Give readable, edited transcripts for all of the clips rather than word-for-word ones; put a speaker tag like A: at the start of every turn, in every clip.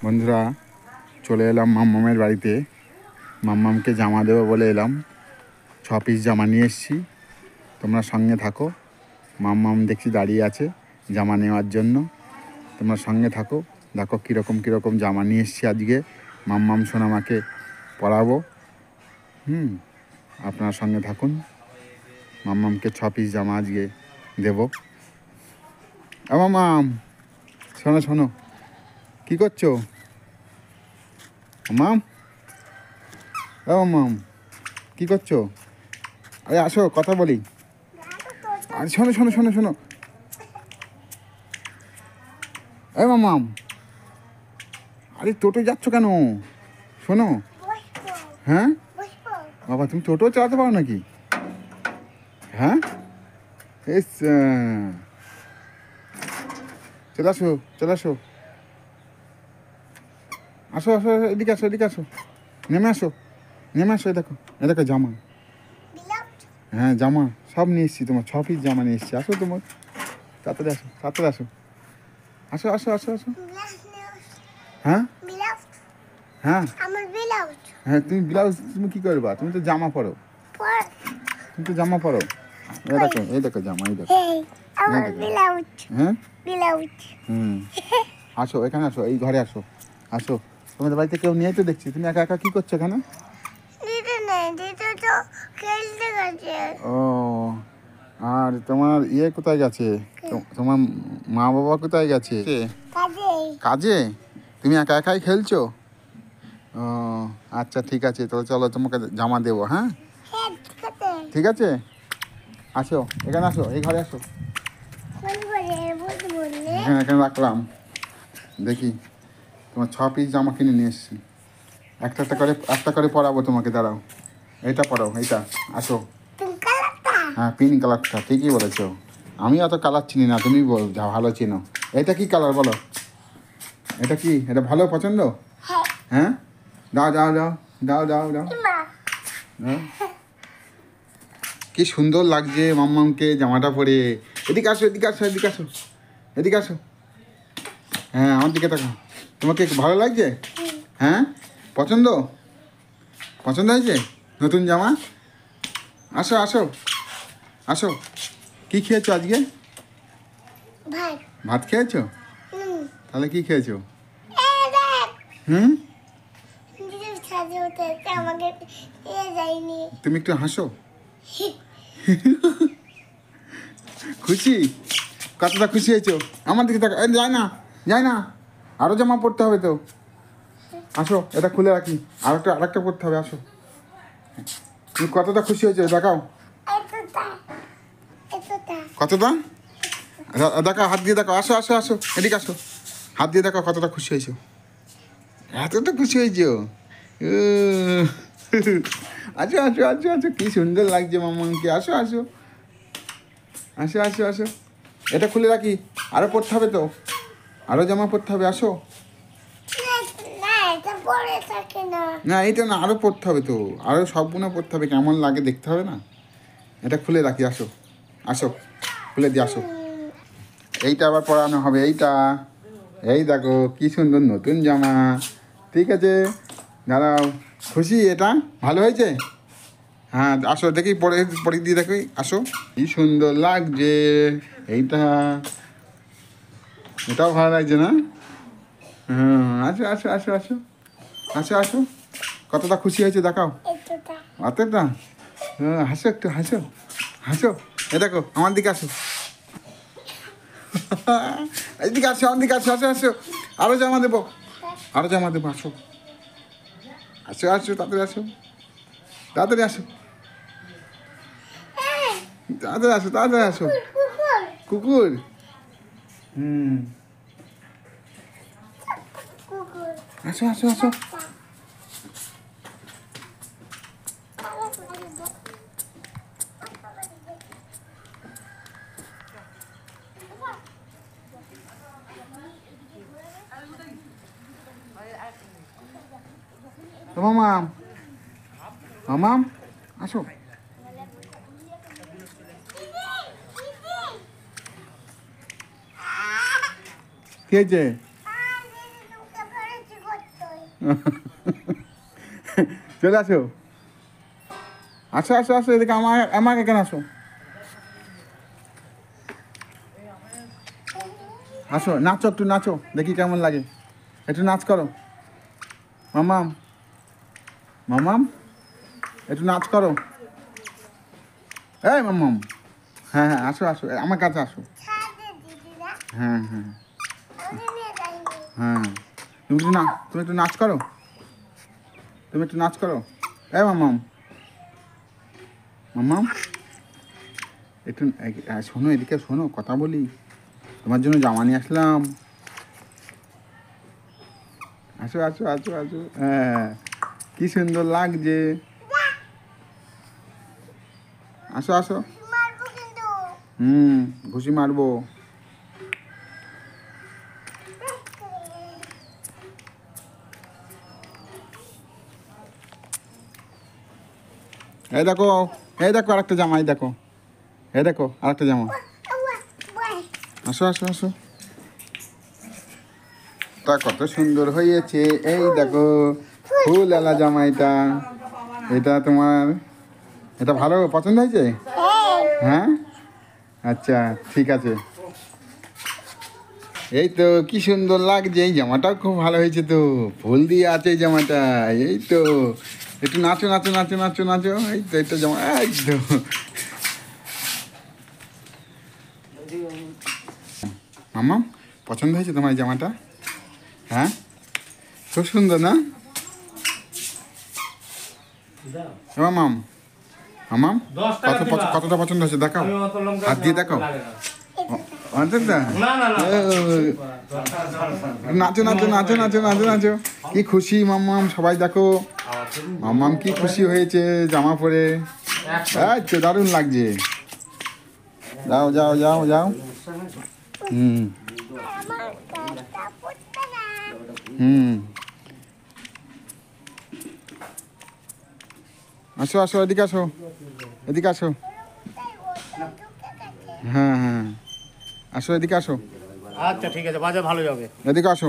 A: বন্ধুরা, চলে এলাম মাম্মামের বাড়িতে। মাম্মামকে জামা দেবো বলে এলাম। 6 পিস জামা নিয়ে এসেছি, তোমরা সঙ্গে থাকো। মাম্মাম দেখছি দাঁড়িয়ে আছে জামা নেওয়ার জন্য। তোমরা সঙ্গে থাকো, দেখো কীরকম জামা নিয়ে এসেছি আজকে। মাম্মাম সোনামাকে পরাবো। আপনার সঙ্গে থাকুন। মাম্মামকে 6 পিস জামা আজকে দেবো। মাম্মাম, শোনো শোনো, কী করছো মাম? মাম, কী করছো? আরে আসো, কথা বলি। আরে শোনো শোনো শোনো শোনো, মাম, আরে টোটো যাচ্ছ কেন? শোনো। হ্যাঁ বাবা, তুমি টোটো চালাতে পারো নাকি? হ্যাঁ, এস, চলে আসো চলে আসো, আসো আসো, এদিকে আসো এদিকে আসো, নেমে আসো নেমে আসো। এ দেখো জামা। হ্যাঁ জামা সব নিয়ে এসেছি, তোমার 6 পিস জামা নিয়ে এসেছি। আসো, তোমার তাড়াতাড়ি আসো, তাড়াতাড়ি আসো, আসো আসো আসো আসো। হ্যাঁ হ্যাঁ হ্যাঁ, তুমি ব্লাউজ তুমি কী করবা? তুমি তো জামা পরো, তুমি তো জামা পরো। এই দেখো জামা, এই দেখো। হ্যাঁ আসো, এখানে আসো, এই ঘরে আসো, আসো। তোমাদের বাড়িতে কেউ নিয়ে তো দেখছি, তুমি একা একা কী করছো এখানে? ও, আর তোমার ইয়ে কোথায় গেছে? তোমার মা বাবা কোথায় গেছে? কাজে? তুমি একা একাই খেলছো? ও আচ্ছা, ঠিক আছে, তো চলো তোমাকে জামা দেবো। হ্যাঁ ঠিক আছে, আসো এখানে, আসো এই ঘরে আসো। হ্যাঁ, এখানে রাখলাম। দেখি, তোমার 6 পিস জামা কিনে নিয়ে এসেছি। একটা করে পরাবো তোমাকে, দাঁড়াও। এইটা পরাও, এইটা। আসো। হ্যাঁ, পিঙ্ক কালারটা, ঠিকই বলেছো। আমি অত কালার চিনি না, তুমি যা ভালো চিনো। এটা কি কালার বলো? এটা কি, এটা ভালো পছন্দ? হ্যাঁ, দাও দাও দাও দাও দাও দাও। হ্যাঁ, কি সুন্দর লাগছে মাম্মামকে জামাটা পরে। এদিকে আসো এদিকে আসো এদিকে আসো এদিকে আসো। হ্যাঁ, আমার দিকে তাকাও। তোমাকে ভালো লাগছে? হ্যাঁ, পছন্দ পছন্দ হয়েছে নতুন জামা? আসো আসো আসো। কি খেয়েছো আজকে? ভাত খেয়েছো? তাহলে কি খেয়েছো? তুমি একটু হাসো। খুশি? কতটা খুশি হয়েছো? আমার দিকে তাকা। যায় না, যায় না, আরও জামা পরতে হবে তো। আসো, এটা খুলে রাখি, আরেকটা পরতে হবে। আসো, তুমি কতটা খুশি হয়েছো দেখাও। কতটা দেখাও, হাত দিয়ে দেখাও। আসো আসো আসো, এদিকে আসো, হাত দিয়ে দেখাও কতটা খুশি হয়েছো। এতটা খুশি হয়েছো? আসো আসো আসো আসো, কি সুন্দর লাগছে মামাকে। আসো আসো আসো আসো আসো, এটা খুলে রাখি, আরও পড়তে হবে তো, আরও জামা পরতে হবে। আসো। না, এইটা না, আরও পড়তে হবে তো, আরও সবগুলো পড়তে হবে, কেমন লাগে দেখতে হবে না। এটা খুলে রাখি, আসো আসো, খুলে দিয়ে আসো। এইটা আবার পরানো হবে, এইটা। এই দেখো কি সুন্দর নতুন জামা। ঠিক আছে, দাঁড়াও। খুশি? এটা ভালো হয়েছে? হ্যাঁ, আসো দেখি, পরে পরে দিয়ে দেখি। আসো, কি সুন্দর লাগছে এইটা। এটাও ভালো লাগছে না? হ্যাঁ, আসো আসো আসো আসো আসো আসো, কতটা খুশি হয়েছে দেখাও। অতটা? হ্যাঁ, হাসো একটু, হাসো হাসো। এ দেখো, আমার দিকে আসো। এইদিকে আসো, আমার দিকে আসো, আসো আসো। আরও জামা দেবো, আরও জামা দেবো। আসো আসো আসো, তাড়াতাড়ি আসো, তাড়াতাড়ি আসো, তাড়াতাড়ি আসো, তাড়াতাড়ি আসো। কুকুর? আসো আসো আসো। মামাম, মামাম, আসো। কি হয়েছে? চলে আসো, আসো আসো আসো, এদিকে আমার এখানে আসো, আসো নাচো, একটু নাচো, দেখি কেমন লাগে, একটু নাচ করো। মামাম, মামাম, একটু নাচ করো। এই মামাম, হ্যাঁ হ্যাঁ, আসো আসো, আমার কাছে আসো। হ্যাঁ হ্যাঁ হ্যাঁ, তুমি একটু নাচ করো, তুমি একটু নাচ করো। এই মামাম, মামাম, একটু শোনো, এদিকে শোনো, কথা বলি, তোমার জন্য জামা নিয়ে আসলাম। আসো আসো আসো আসো, হ্যাঁ, কি সুন্দর লাগছে। আসো আসো, ঘুষি মারবো। এই দেখো, এই দেখো আরেকটা জামা, এই দেখো, এই দেখো আরেকটা জামা। আসো আসো আসো, তা কত সুন্দর হয়েছে, এই দেখো ফুল এলা জামা, এটা এটা তোমার, এটা ভালো পছন্দ হয়েছে? হ্যাঁ, আচ্ছা ঠিক আছে। এই তো কি সুন্দর লাগছে, এই জামাটাও খুব ভালো হয়েছে তো, ফুল দিয়ে আছে এই জামাটা। এই তো একটু নাচো নাচো নাচো নাচো নাচো, এই তো এটা জামা একদম। মামা পছন্দ হয়েছে তোমার এই জামাটা? হ্যাঁ, খুব সুন্দর না? মামাম, মামাম, কতটা পছন্দ হয়েছে দেখাও, হাত দিয়ে দেখাও। নাচো নাচো নাচো নাচো নাচো নাচো, কি খুশি মাম্মাম, সবাই দেখো মাম্মাম কি খুশি হয়েছে জামা পরে, তো দারুণ লাগছে। যাও যাও যাও যাও, হুম হুম, আসো আসো, এদিকে আসো, এদিকে আসো, হ্যাঁ হ্যাঁ, আসো এদিকে আসো।
B: আচ্ছা ঠিক আছে, বাজার ভালো যাবে।
A: এদিকে আসো,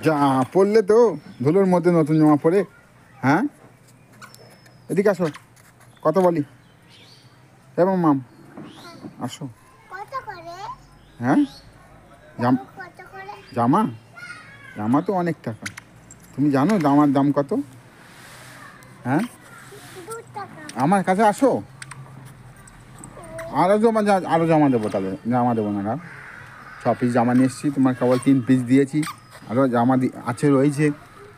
A: যা পরলে তো ধুলোর মধ্যে নতুন জামা পরে, হ্যাঁ এদিকে আসো, কথা বলি। এবং মাম আসো, হ্যাঁ জামা, জামা তো অনেক টাকা, তুমি জানো জামার দাম কত? হ্যাঁ, আমার কাছে আসো, আরও জামা দেবো, তাহলে জামা দেবো না, 6 পিস জামা নিয়ে এসেছি, তোমার কেবল 3 পিস দিয়েছি, আরও জামা আছে রয়েছে,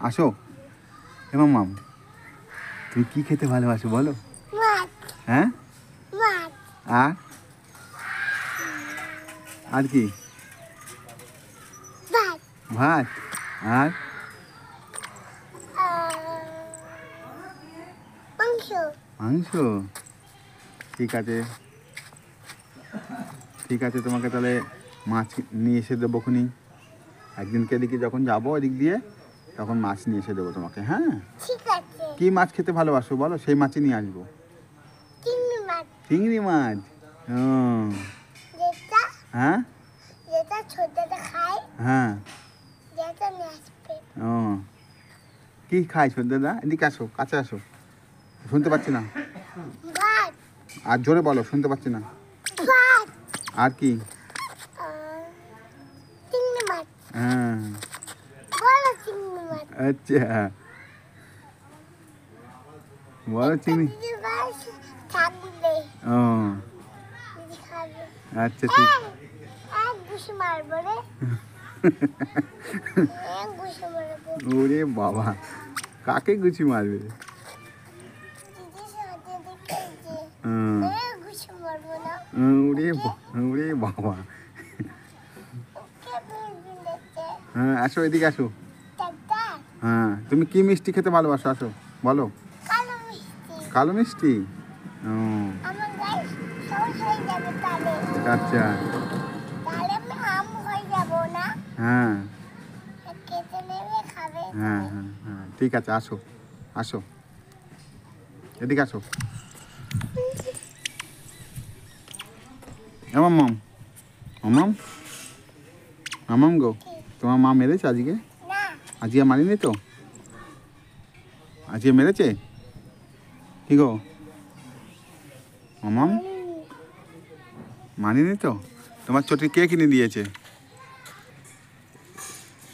A: আসো। এবং মাম, তুমি কী খেতে ভালোবাসো বলো? হ্যাঁ, আর কি? ভাত, আর মাংস, ঠিক আছে ঠিক আছে, তোমাকে তাহলে মাছ নিয়ে এসে দেবো খুনি, একদিনকে এদিকে যখন যাবো এদিক দিয়ে, তখন মাছ নিয়ে এসে দেবো তোমাকে। হ্যাঁ, কি মাছ খেতে ভালোবাসো বলো, সেই মাছই নিয়ে আসবো। চিংড়ি মাছ, হ্যাঁ হ্যাঁ, ও কি খাই দাদা, এদিকে আসো, কাছে আসো, শুনতে পাচ্ছি না, আর জোরে বলো, শুনতে পাচ্ছি না। আর কি? হ্যাঁ, আচ্ছা, বলো চিংড়ি, ও আচ্ছা ঠিক। ওরে বাবা, কাকে গুছি মারবে? ওরে বাবা, হ্যাঁ আসো, এদিকে আসো। হ্যাঁ, তুমি কি মিষ্টি খেতে ভালোবাসো, আসো বলো। কালো মিষ্টি, ও আচ্ছা, হ্যাঁ হ্যাঁ হ্যাঁ হ্যাঁ, ঠিক আছে, আসো আসো, এদিকে আসো। মাম, মাম, মামাম গো, তোমার মা মেরেছে আজকে? আজকে মারিনি তো? আজকে মেরেছে কি গো মামাম? মানিনি তো? তোমার চটি কে কিনে দিয়েছে?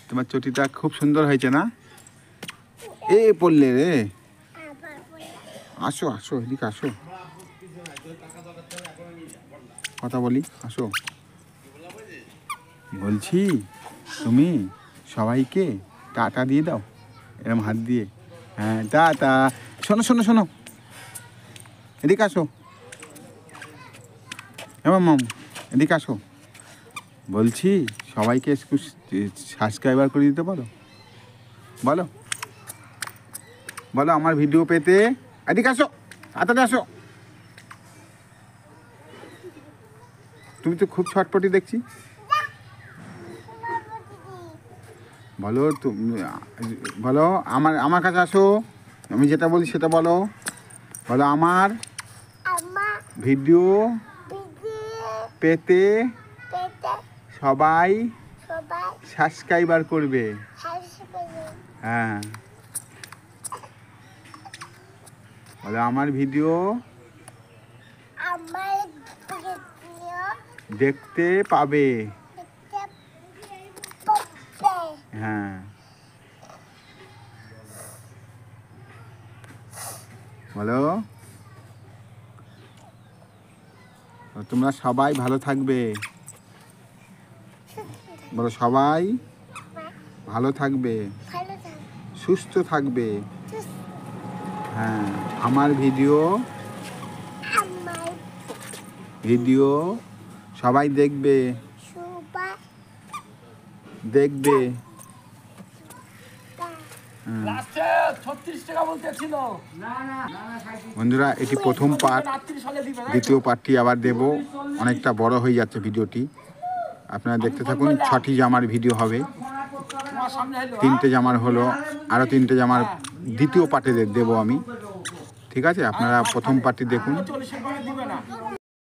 A: তোমার চটিটা খুব সুন্দর হয়েছে না? এ পড়লে রে, আসো আসো এদিকে আসো, কথা বলি, আসো। বলছি তুমি সবাইকে টাটা দিয়ে দাও, এরম হাত দিয়ে। হ্যাঁ টাটা। শোনো শোনো শোনো, এদিকে আসো। হ্যাঁ মাম, এদিকে আসো। বলছি সবাইকে একটু সাবস্ক্রাইবার করে দিতে পারো? বলো বলো আমার ভিডিও পেতে। এদিকে আসো, তাড়াতাড়ি আসো। তুমি তো খুব ছটপটি দেখছি। বলো তুমি, বলো আমার আমার কাছে আসো, আমি যেটা বলি সেটা বলো। বলো আমার ভিডিও পেতে সবাই সাবস্ক্রাইবার করবে। হ্যাঁ বলো আমার ভিডিও দেখতে পাবে। হ্যাঁ বলো তোমরা সবাই ভালো থাকবে। বলো সবাই ভালো থাকবে, সুস্থ থাকবে। হ্যাঁ আমার ভিডিও ভিডিও সবাই দেখবে দেখবে। বন্ধুরা এটি প্রথম পার্ট, দ্বিতীয় পার্টটি আবার দেব। অনেকটা বড় হয়ে যাচ্ছে ভিডিওটি, আপনারা দেখতে থাকুন। 6টি জামার ভিডিও হবে, 3টে জামার হলো, আরও 3টে জামার দ্বিতীয় পার্টে দেবো আমি। ঠিক আছে, আপনারা প্রথম পার্টটি দেখুন।